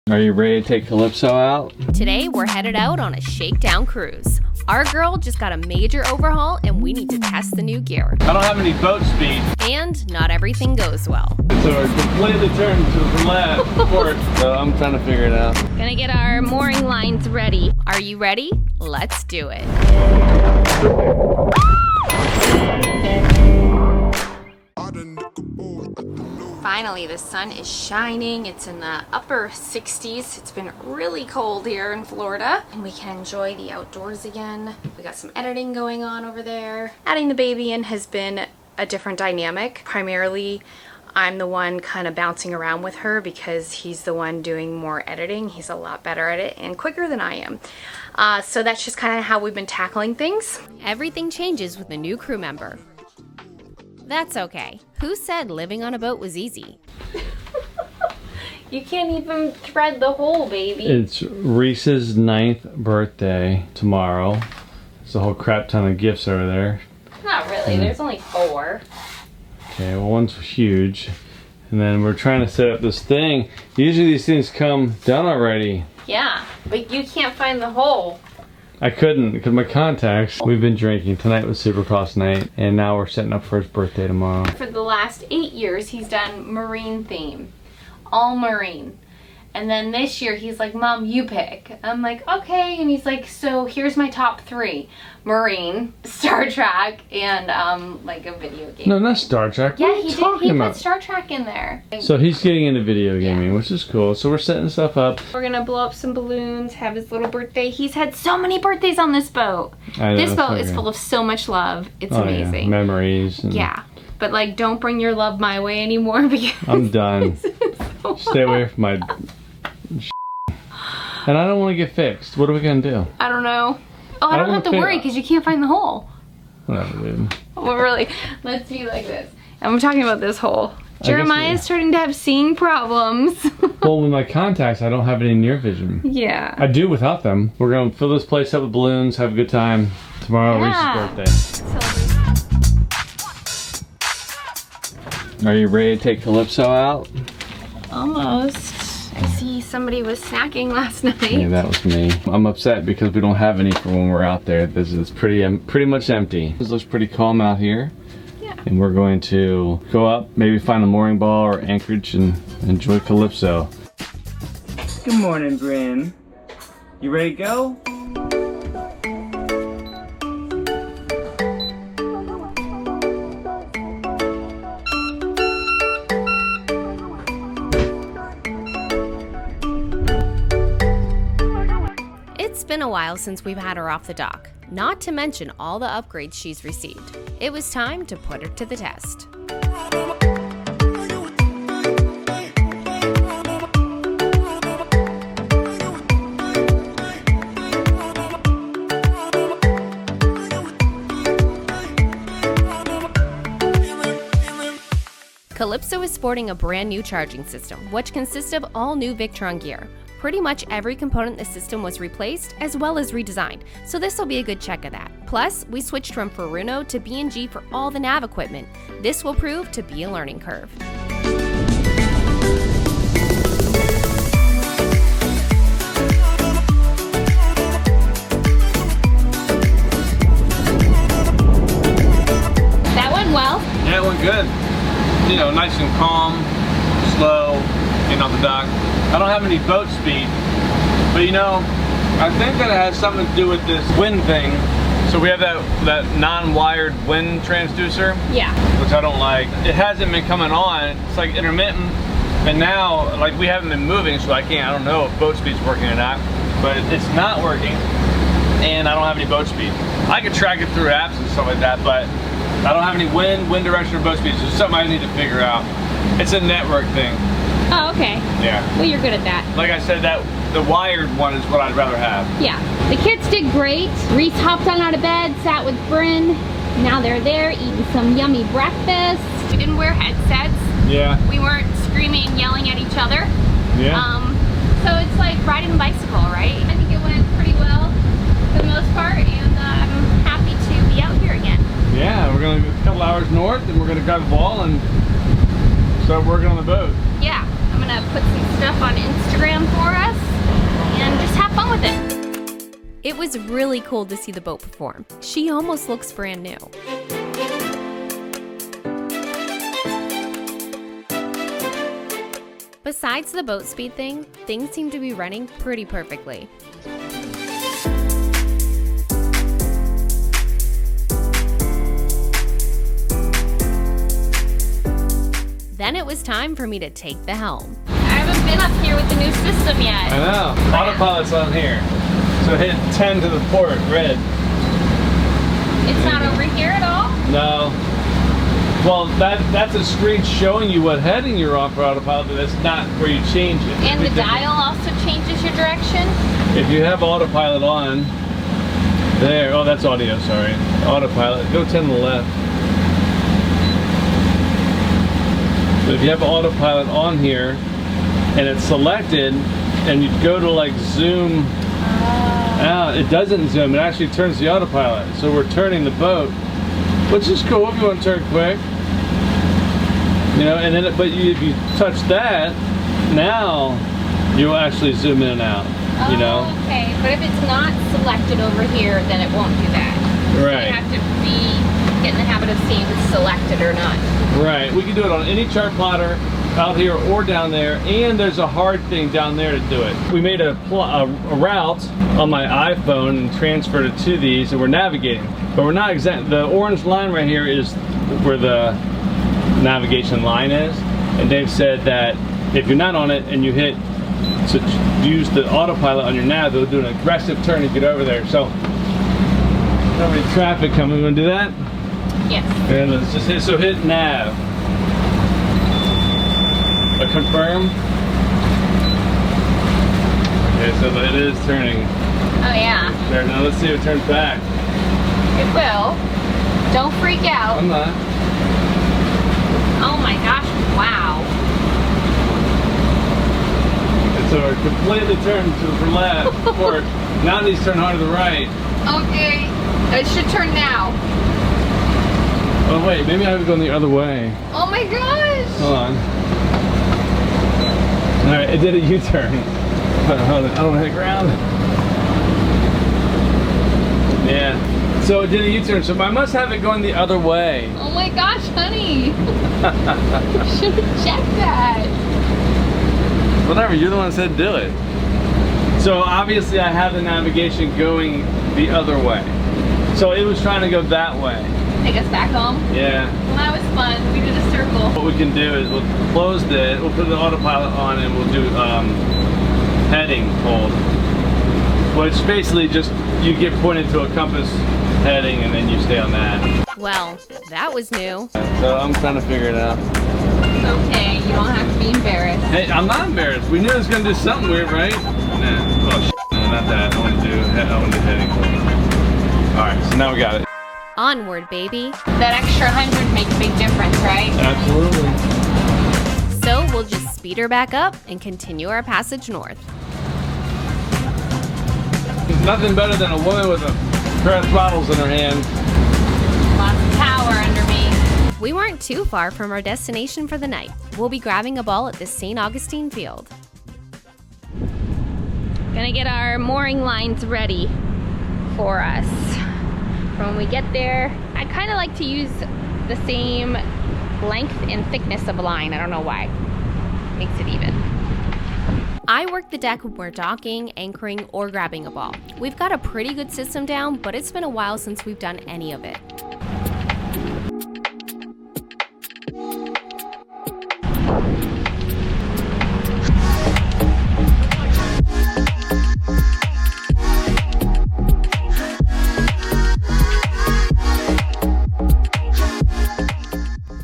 Are you ready to take Calypso out? Today, we're headed out on a shakedown cruise. Our girl just got a major overhaul and we need to test the new gear. I don't have any boat speed. And not everything goes well. So we're completely turned to the left port, so I'm trying to figure it out. Gonna get our mooring lines ready. Are you ready? Let's do it. Finally, the sun is shining. It's in the upper 60s. It's been really cold here in Florida, and we can enjoy the outdoors again. We got some editing going on over there. Adding the baby in has been a different dynamic. Primarily, I'm the one kind of bouncing around with her because he's the one doing more editing. He's a lot better at it and quicker than I am. So that's just kind of how we've been tackling things. Everything changes with a new crew member. That's okay. Who said living on a boat was easy? You can't even thread the hole, baby. It's Rhys's 9th birthday tomorrow. There's a whole crap ton of gifts over there. Not really, there's only 4. Okay, well one's huge. And then we're trying to set up this thing. Usually these things come done already. Yeah, but you can't find the hole. I couldn't because my contacts. We've been drinking. Tonight was Supercross night and now we're setting up for his birthday tomorrow. For the last 8 years he's done marine theme. All marine. And then this year he's like, Mom, you pick. I'm like, okay. And he's like, so here's my top 3. Marine, Star Trek, and like a video game. No, not Star Trek. Yeah, he did. He put Star Trek in there. So he's getting into video gaming, which is cool. So we're setting stuff up. We're gonna blow up some balloons, have his little birthday. He's had so many birthdays on this boat. I know, this boat is full of so much love. It's amazing. Yeah. Memories. And yeah, but like, don't bring your love my way anymore because I'm done. So stay away from my and I don't want to get fixed. What are we gonna do? I don't know. Oh, I don't have to worry because you can't find the hole. Whatever, dude. Well, really, let's be like this. I'm talking about this hole. Jeremiah is starting to have seeing problems. Well, with my contacts, I don't have any near vision. Yeah. I do without them. We're gonna fill this place up with balloons, have a good time. Tomorrow, Rhys's birthday. Are you ready to take Calypso out? Almost. I see somebody was snacking last night. Yeah, that was me. I'm upset because we don't have any for when we're out there. This is pretty much empty. This looks pretty calm out here. Yeah. And we're going to go up, maybe find a mooring ball or anchorage and enjoy Calypso. Good morning, Bryn. You ready to go? It's been a while since we've had her off the dock, not to mention all the upgrades she's received. It was time to put her to the test. Calypso is sporting a brand new charging system, which consists of all new Victron gear. Pretty much every component in the system was replaced as well as redesigned, so this will be a good check of that. Plus, we switched from Furuno to B&G for all the nav equipment. This will prove to be a learning curve. That went well? Yeah, it went good. You know, nice and calm, slow, getting off the dock. I don't have any boat speed, but you know, I think that it has something to do with this wind thing. So we have that non-wired wind transducer, yeah, which I don't like. It hasn't been coming on. It's like intermittent, and now like we haven't been moving, so I don't know if boat speed's working or not, but it's not working, and I don't have any boat speed. I could track it through apps and stuff like that, but I don't have any wind direction, or boat speed. So it's something I need to figure out. It's a network thing. Oh, okay. Yeah. Well, you're good at that. Like I said, the wired one is what I'd rather have. Yeah. The kids did great. Rhys hopped on out of bed, sat with Bryn. Now they're there eating some yummy breakfast. We didn't wear headsets. Yeah. We weren't screaming and yelling at each other. Yeah. So it's like riding a bicycle, right? I think it went pretty well for the most part, and I'm happy to be out here again. Yeah, we're going to go a couple hours north, and we're going to grab a ball and start working on the boat. Yeah. I'm gonna put some stuff on Instagram for us. fun with it. It was really cool to see the boat perform. She almost looks brand new. Besides the boat speed thing, things seem to be running pretty perfectly. Then it was time for me to take the helm. I haven't been up here with the new system yet. I know. Autopilot's on here. So hit 10 to the port, red. It's not over here at all? No. Well, that's a screen showing you what heading you're on for autopilot, but that's not where you change it. And the dial also changes your direction? If you have autopilot on, there, oh, that's audio, sorry. Autopilot, go 10 to the left. So if you have autopilot on here, and it's selected, and you go to like zoom out, it doesn't zoom, it actually turns the autopilot. So we're turning the boat, which is cool if you want to turn quick. You know, and then, if you touch that, now you'll actually zoom in and out, you know? Okay, but if it's not selected over here, then it won't do that. Right. So you have to get in the habit of seeing if it's selected or not. Right, we can do it on any chart plotter, out here or down there, and there's a hard thing down there to do it. We made a route on my iPhone and transferred it to these, and we're navigating. But we're not exact. The orange line right here is where the navigation line is, and Dave said that if you're not on it and you hit to use the autopilot on your nav, it'll do an aggressive turn to get over there. So, not any traffic coming. Want to do that? Yes. And let's just hit nav. Confirm. Okay, so it is turning. Oh yeah. There, now let's see if it turns back. It will. Don't freak out. I'm not. Oh my gosh, wow. And so it completely turned to the left. Or now these turn hard to the right. Okay. It should turn now. Oh wait, maybe I was going the other way. Oh my gosh. Hold on. Alright, it did a U-turn. Hold on, I don't want to hit the ground. Yeah. So it did a U-turn, so I must have it going the other way. Oh my gosh, honey. You should have checked that. Whatever, you're the one that said do it. So obviously I have the navigation going the other way. So it was trying to go that way. Take us back home? Yeah. Well, that was fun. We did a circle. What we can do is we'll close it, we'll put the autopilot on, and we'll do heading hold. Which basically just, you get pointed to a compass heading and then you stay on that. Well, that was new. So I'm trying to figure it out. It's okay, you don't have to be embarrassed. Hey, I'm not embarrassed. We knew it was going to do something weird, right? Nah. Oh, no, not that. I want to do heading hold. Alright, so now we got it. Onward, baby. That extra 100 makes a big difference, right? Absolutely. So we'll just speed her back up and continue our passage north. Nothing better than a woman with a pair of throttles in her hand. Lots of power under me. We weren't too far from our destination for the night. We'll be grabbing a ball at the St. Augustine field. Gonna get our mooring lines ready for us. When we get there, I kind of like to use the same length and thickness of line. I don't know why. Makes it even. I work the deck when we're docking, anchoring, or grabbing a ball. We've got a pretty good system down, but it's been a while since we've done any of it.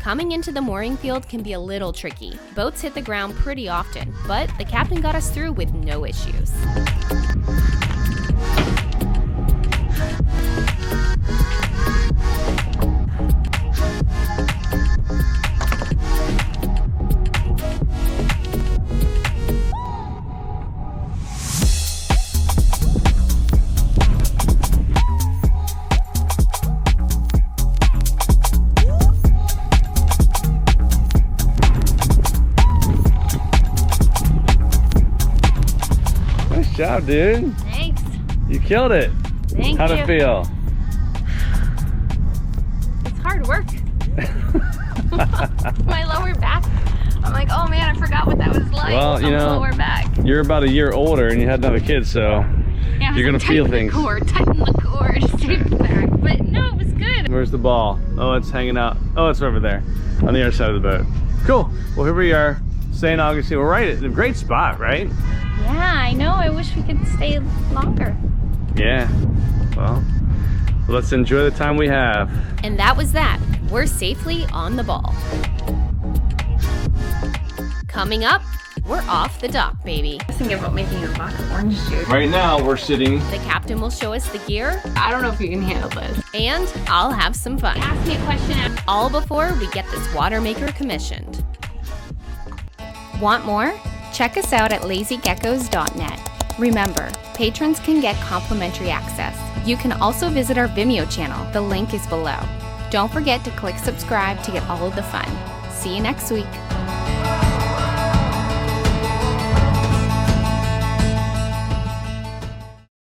Coming into the mooring field can be a little tricky. Boats hit the ground pretty often, but the captain got us through with no issues. Nice job, dude. You killed it. Thank How'd you. it feel? It's hard work. My lower back. I'm like, oh man, I forgot what that was like. Well, you know, lower back. You're about a year older and you had another kid, so Yeah, you're gonna feel things. Tighten the cord, save the back. But no, it was good. Where's the ball? Oh, it's hanging out. Oh, it's over there on the other side of the boat. Cool. Well, here we are, St. Augustine. We're right at a great spot, right? Yeah, I know. I wish we could stay longer. Yeah. Well, let's enjoy the time we have. And that was that. We're safely on the ball. Coming up, we're off the dock, baby. I was thinking about making a vodka orange juice. Right now, we're sitting. The captain will show us the gear, I don't know if you can handle this. and I'll have some fun. Ask me a question. All before we get this water maker commissioned. Want more? Check us out at lazygeckos.net. Remember, patrons can get complimentary access. You can also visit our Vimeo channel. The link is below. Don't forget to click subscribe to get all of the fun. See you next week.